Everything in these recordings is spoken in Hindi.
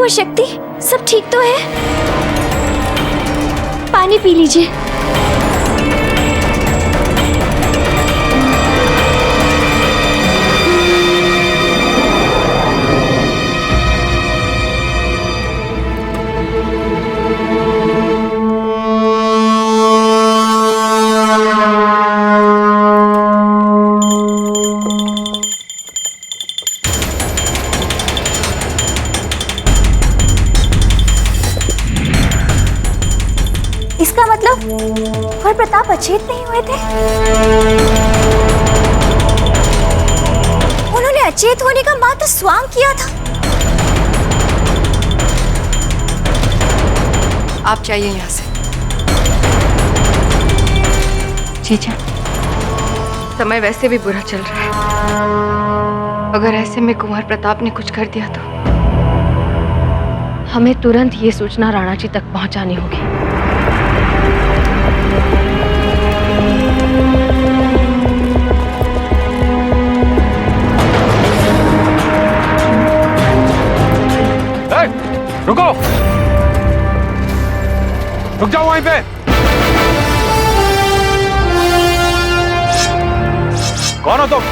कुंवर शक्ति, सब ठीक तो है? पानी पी लीजिए। इसका मतलब कुंवर प्रताप अचेत नहीं हुए थे? उन्होंने अचेत होने का मात्र स्वांग किया था। आप जाइए यहाँ से। जीजा, समय वैसे भी बुरा चल रहा है। अगर ऐसे में कुंवर प्रताप ने कुछ कर दिया तो हमें तुरंत ये सूचना राणा जी तक पहुंचानी होगी। रुको, रुक जाओ वहीं पे। कौन हो तुम?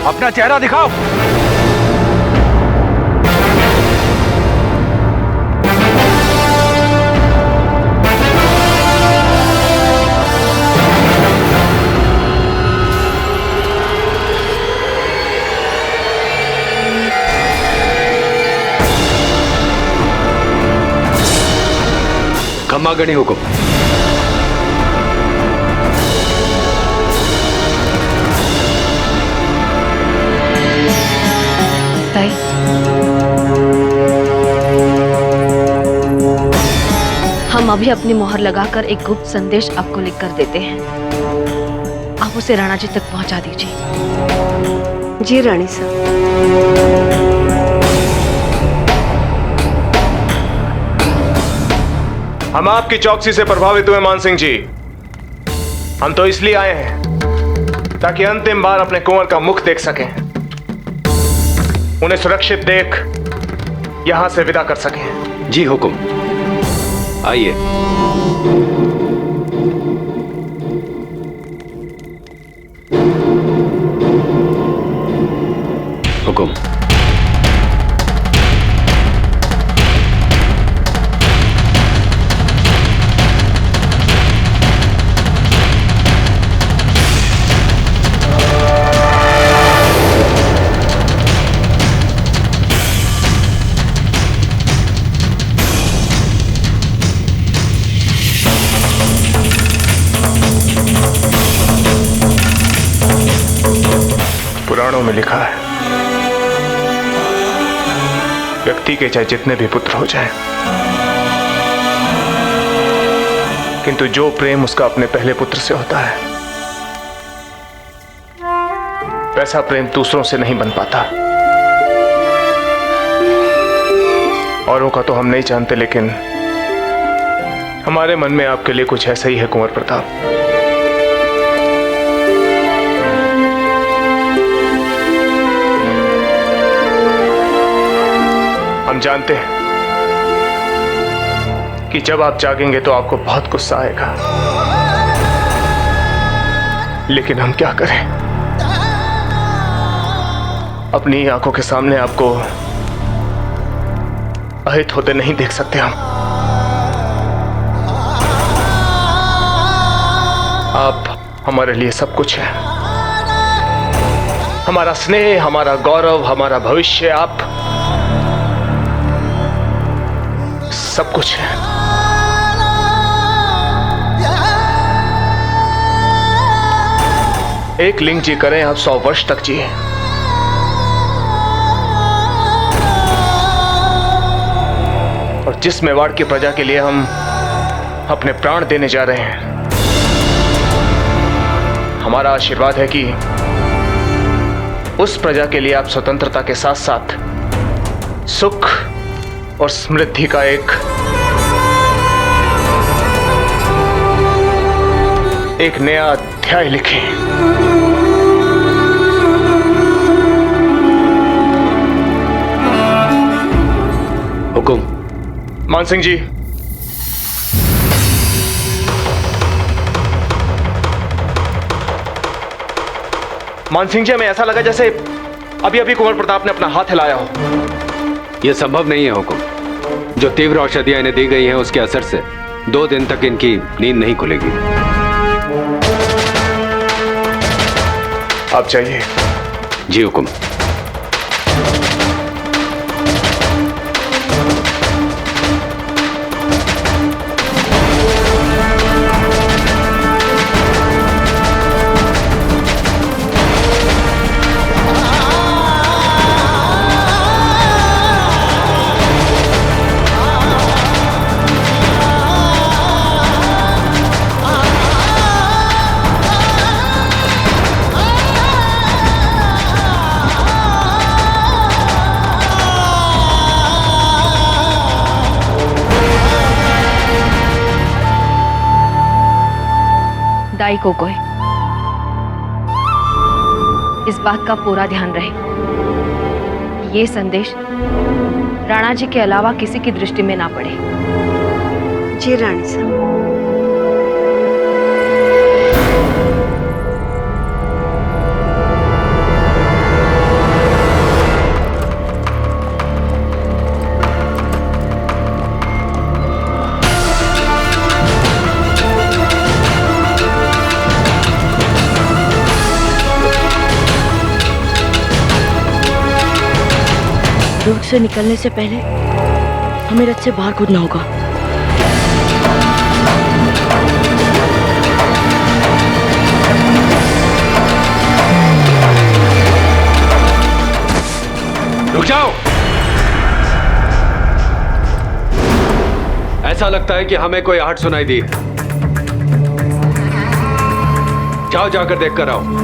अपना चेहरा दिखाओ। खम्मागणी हुकुम। ताई, हम अभी अपनी मोहर लगाकर एक गुप्त संदेश आपको लिख कर देते हैं। आप उसे राणा जी तक पहुंचा दीजिए। जी रानी साहब। हम आपकी चौकसी से प्रभावित हुए मान सिंह जी। हम तो इसलिए आए हैं ताकि अंतिम बार अपने कुंवर का मुख देख सकें, उन्हें सुरक्षित देख यहां से विदा कर सकें। जी हुकुम, आइए। हुकुम। पुराणों में लिखा है, व्यक्ति के चाहे जितने भी पुत्र हो जाएं, किंतु जो प्रेम उसका अपने पहले पुत्र से होता है, वैसा प्रेम दूसरों से नहीं बन पाता। औरों का तो हम नहीं जानते, लेकिन हमारे मन में आपके लिए कुछ ऐसा ही है कुंवर प्रताप। हम जानते हैं कि जब आप जागेंगे तो आपको बहुत गुस्सा आएगा, लेकिन हम क्या करें, अपनी आंखों के सामने आपको अहित होते नहीं देख सकते हम। आप हमारे लिए सब कुछ है, हमारा स्नेह, हमारा गौरव, हमारा भविष्य, आप सब कुछ है। एक लिंग जी करें आप 100 वर्ष तक जिए, और जिस मेवाड़ की प्रजा के लिए हम अपने प्राण देने जा रहे हैं, हमारा आशीर्वाद है कि उस प्रजा के लिए आप स्वतंत्रता के साथ साथ सुख और समृद्धि का एक नया अध्याय लिखें। मानसिंह जी, मानसिंह जी, हमें ऐसा लगा जैसे अभी अभी कुंवर प्रताप ने अपना हाथ हिलाया हो। यह संभव नहीं है हुकुम। जो तीव्र औषधियां इन्हें दी गई हैं उसके असर से 2 दिन तक इनकी नींद नहीं खुलेगी। आप चाहिए। जी हुकुम। दाई कोकोय, इस बात का पूरा ध्यान रहे कि ये संदेश राणा जी के अलावा किसी की दृष्टि में ना पड़े। जी रानी साहब। दुर्ग से निकलने से पहले हमें रथ से बाहर कूदना होगा। रुक जाओ। ऐसा लगता है कि हमें कोई आहट सुनाई दी है। जाओ, जाकर देख कर आओ।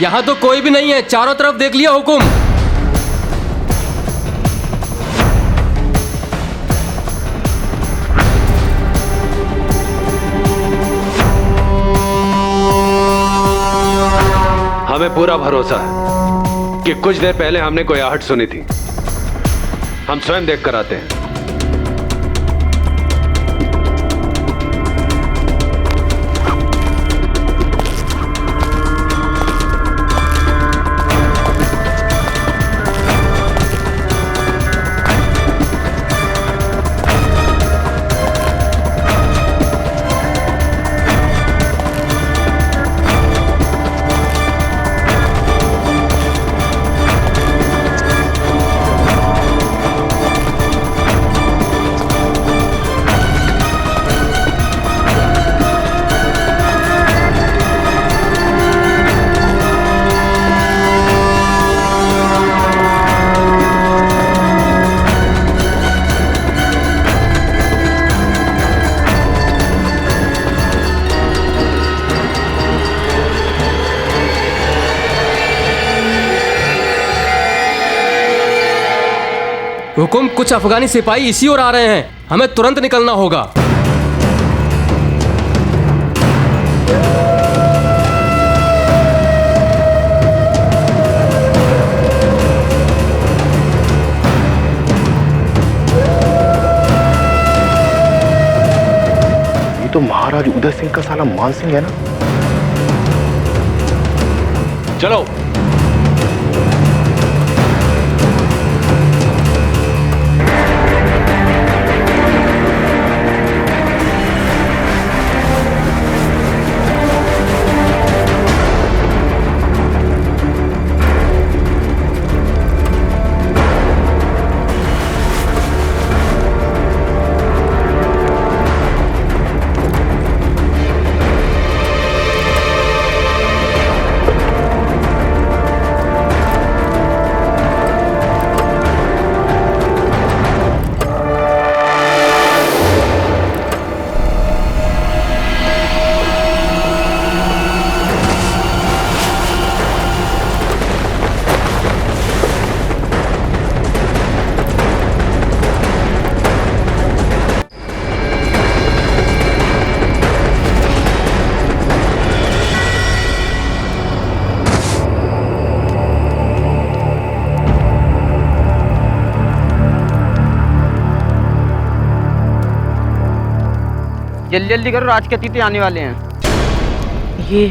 यहाँ तो कोई भी नहीं है, चारों तरफ देख लिया हुकुम। हमें पूरा भरोसा है कि कुछ देर पहले हमने कोई आहट सुनी थी। हम स्वयं देख कर आते हैं। हुकुम, कुछ अफगानी सिपाही इसी ओर आ रहे हैं, हमें तुरंत निकलना होगा। ये तो महाराज उदय सिंह का साला मान सिंह है ना। चलो। जल्दी जल्दी करो, राज के अतिथि आने वाले हैं। ये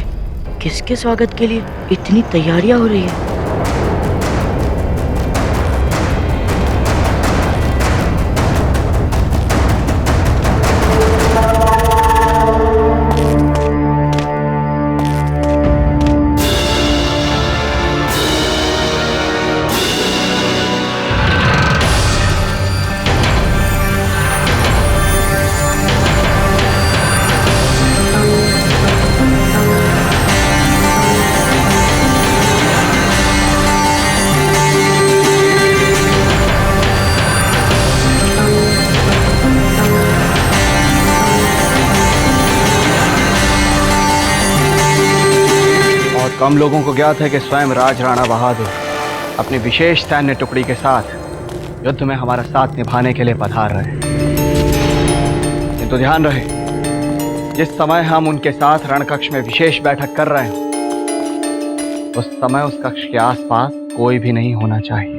किसके स्वागत के लिए इतनी तैयारियां हो रही है? कम लोगों को ज्ञात है कि स्वयं राज राणा बहादुर अपनी विशेष सैन्य टुकड़ी के साथ युद्ध में हमारा साथ निभाने के लिए पधार रहे हैं। किंतु ध्यान रहे, जिस समय हम उनके साथ रणकक्ष में विशेष बैठक कर रहे हैं उस समय उस कक्ष के आसपास कोई भी नहीं होना चाहिए।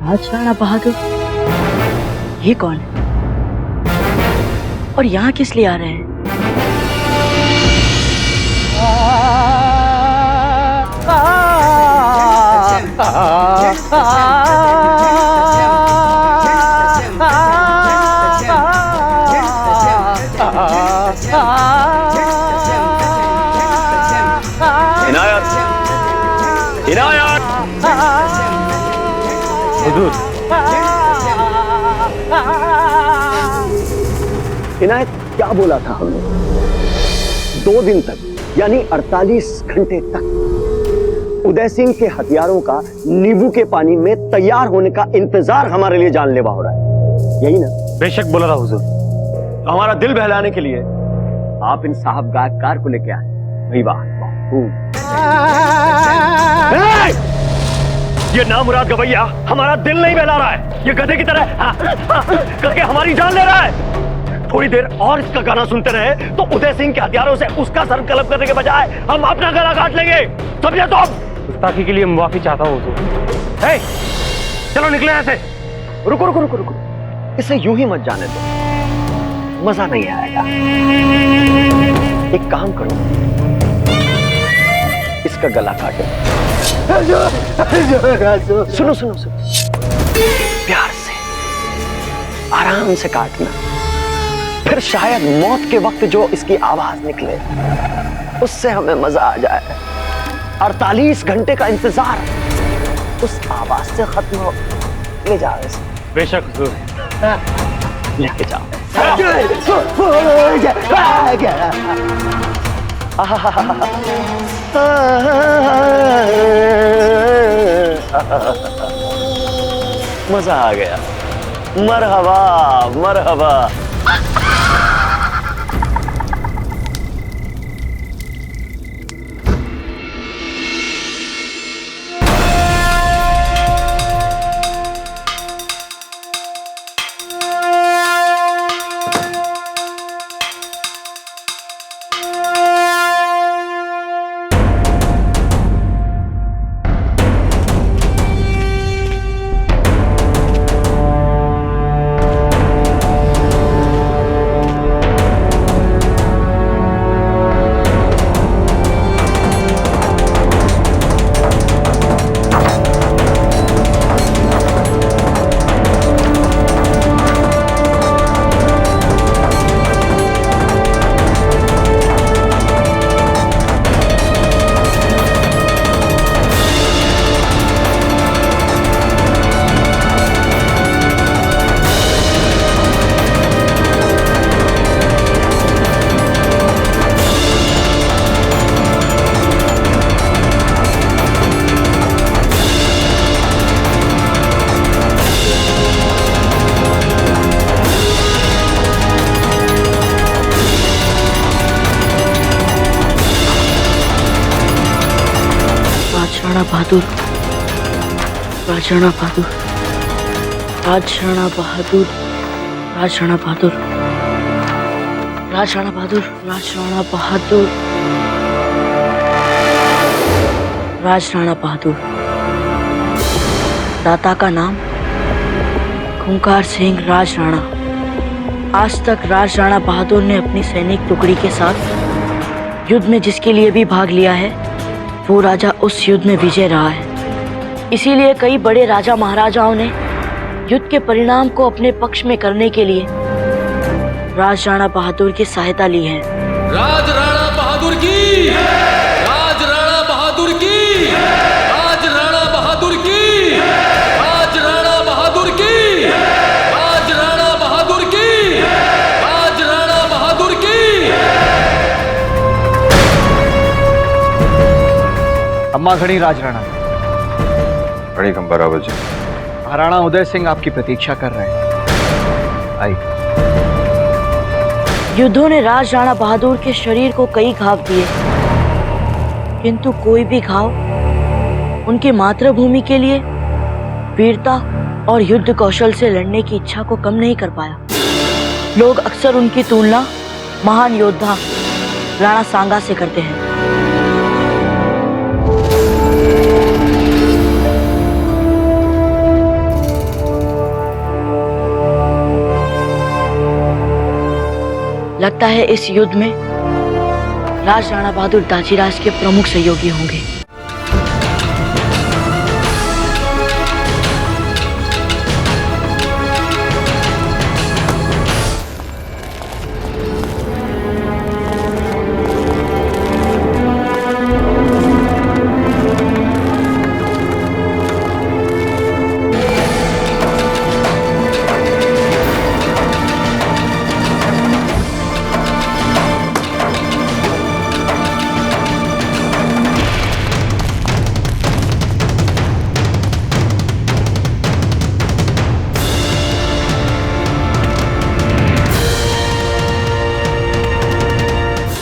राज राणा बहादुर ये कौन है और यहाँ किस लिए आ रहे हैं? इनायत, इनायत, हुजूर। इनायत, क्या बोला था हमने? 2 दिन तक यानी 48 घंटे तक उदय सिंह के हथियारों का नींबू के पानी में तैयार होने का इंतजार हमारे लिए जानलेवा हो रहा है, यही ना? बेशक बोला था हुजूर। तो हमारा दिल बहलाने के लिए आप इन साहब गायककार को लेके आए। वही बात, ये नामुराद गवैया हमारा दिल नहीं बहला रहा है, ये गधे की तरह करके हमारी जान ले रहा है। थोड़ी देर और इसका गाना सुनते रहे तो उदय सिंह के हथियारों से उसका सर कलब करने के बजाय हम अपना गला काट लेंगे। समझे? तो गुस्ताखी के लिए माफी चाहता हूँ। चलो निकले ऐसे। रुको रुको रुको रुको, इसे यूं ही मत जाने दो, मजा नहीं आएगा। एक काम करो, इसका गला काटो। सुनो सुनो सुनो, प्यार से आराम से काटना, फिर शायद मौत के वक्त जो इसकी आवाज निकले उससे हमें मजा आ जाए। 48 घंटे का इंतजार उस आवाज से खत्म हो। ले जाओ इसे। बेशक हुजूर। लेके जाओ। मजा आ गया। मरहबा मरहबा। बहादुर, राज राणा बहादुर, राज राणा बहादुर, राज राणा बहादुर, राज राणा बहादुर, राज राणा बहादुर। राज राणा बहादुर। दाता का नाम खूंखार सिंह राज राणा। आज तक राज राणा बहादुर ने अपनी सैनिक टुकड़ी के साथ युद्ध में जिसके लिए भी भाग लिया है, वो राजा उस युद्ध में विजय रहा है। इसीलिए कई बड़े राजा महाराजाओं ने युद्ध के परिणाम को अपने पक्ष में करने के लिए राज राणा बहादुर की सहायता ली है। राज राणा बहादुर की, राज राणा बहादुर की, राज राणा बहादुर की, राज राणा बहादुर की, राज राणा बहादुर की, राज राणा बहादुर की। अम्मा खड़ी राज राणा। बड़ी कम बराबर जी। महाराणा उदय सिंह आपकी प्रतीक्षा कर रहे हैं। आइए। युद्धों ने राज राणा बहादुर के शरीर को कई घाव दिए, किंतु कोई भी घाव उनकी मातृभूमि के लिए वीरता और युद्ध कौशल से लड़ने की इच्छा को कम नहीं कर पाया। लोग अक्सर उनकी तुलना महान योद्धा राणा सांगा से करते हैं। लगता है इस युद्ध में राज राणा बहादुर दाजीराज के प्रमुख सहयोगी होंगे।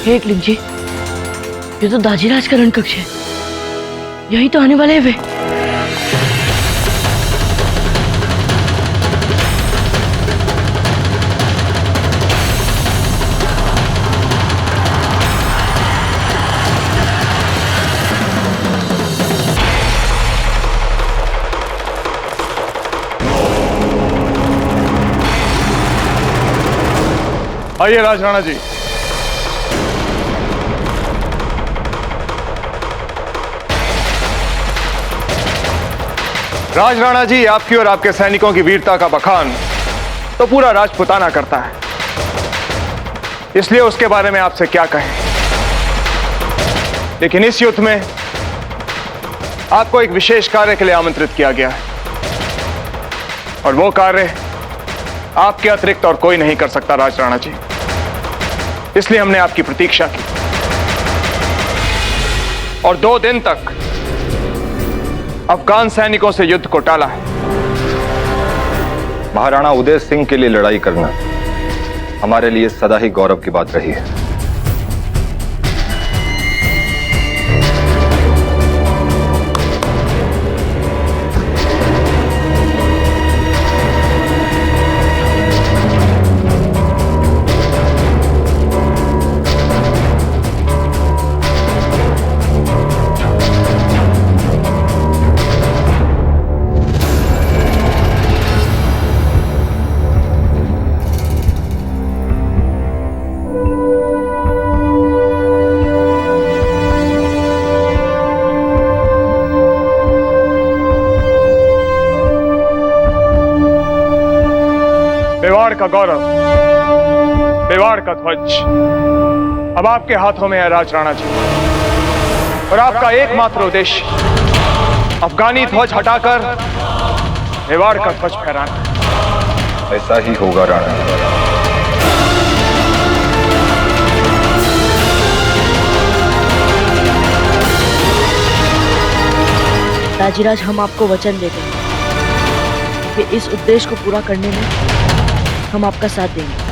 हे एकलिंग जी, ये तो दाजीराज का रणकक्ष है। यही तो आने वाले हैं वे। आइए राज राणा जी। राज राणा जी, आपकी और आपके सैनिकों की वीरता का बखान तो पूरा राजपुताना करता है, इसलिए उसके बारे में आपसे क्या कहें। लेकिन इस युद्ध में आपको एक विशेष कार्य के लिए आमंत्रित किया गया है, और वो कार्य आपके अतिरिक्त और कोई नहीं कर सकता राज राणा जी। इसलिए हमने आपकी प्रतीक्षा की और 2 दिन तक अफगान सैनिकों से युद्ध को टाला है। महाराणा उदय सिंह के लिए लड़ाई करना हमारे लिए सदा ही गौरव की बात रही है। मेवाड़ का गौरव, मेवाड़ का ध्वज अब आपके हाथों में है राज राणा जी, और आपका एकमात्र उद्देश्य अफगानी ध्वज हटाकर मेवाड़ का ध्वज फहराना। ऐसा ही होगा राणा। दाजीराज, हम आपको वचन देते हैं कि इस उद्देश्य को पूरा करने में हम आपका साथ देंगे।